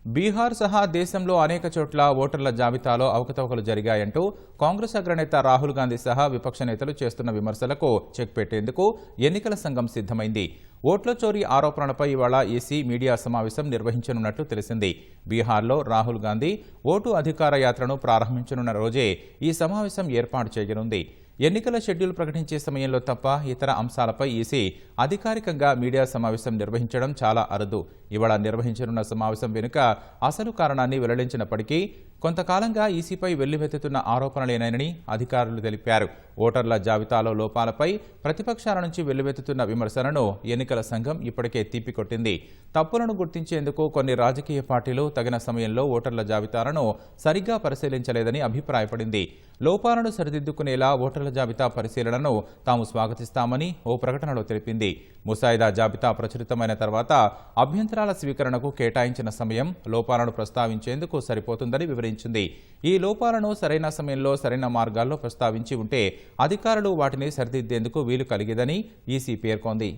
బీహార్ సహా దేశంలో అనేక చోట్ల ఓటర్ల జాబితాలో అవకతవకలు జరిగాయంటూ కాంగ్రెస్ అగ్రనేత రాహుల్ గాంధీ సహా విపక్ష నేతలు చేస్తున్న విమర్శలకు చెక్ పెట్టేందుకు ఎన్నికల సంఘం సిద్ధమైంది. ఓట్ల చోరీ ఆరోపణలపై ఇవాళ ఈసీ మీడియా సమావేశం నిర్వహించనున్నట్లు తెలిసింది. బీహార్లో రాహుల్ గాంధీ ఓటు అధికార యాత్రను ప్రారంభించనున్న రోజే ఈ సమావేశం ఏర్పాటు చేయనుంది. ఎన్నికల షెడ్యూల్ ప్రకటించే సమయంలో తప్ప ఇతర అంశాలపై ఈసీ అధికారికంగా మీడియా సమావేశం నిర్వహించడం చాలా అరుదు. ఇవాళ నిర్వహించనున్న సమావేశం వెనుక అసలు కారణాన్ని వెల్లడించినప్పటికీ కొంతకాలంగా ఈసీపై వెల్లువెత్తుతున్న ఆరోపణలేనని అధికారులు తెలిపారు. ఓటర్ల జాబితాలో లోపాలపై ప్రతిపక్షాల నుంచి వెల్లువెత్తుతున్న విమర్శలను ఎన్నికల సంఘం ఇప్పటికే తిప్పికొట్టింది. తప్పులను గుర్తించేందుకు కొన్ని రాజకీయ పార్టీలు తగిన సమయంలో ఓటర్ల జాబితాలను సరిగ్గా పరిశీలించలేదని అభిప్రాయపడింది. లోపాలను సరిదిద్దుకునేలా ఓటర్ల జాబితా పరిశీలనను తాము స్వాగతిస్తామని ఓ ప్రకటనలో తెలిపింది. ముసాయిదా జాబితా ప్రచురితమైన తర్వాత అభ్యంతరాల స్వీకరణకు కేటాయించిన సమయం లోపాలను ప్రస్తావించేందుకు సరిపోతుందని వివరించింది. ఈ లోపాలను సరైన సమయంలో సరైన మార్గాల్లో ప్రస్తావించి ఉంటే అధికారులు వాటిని సరిదిద్దేందుకు వీలు కలిగేదని ఈసీ పేర్కొంది.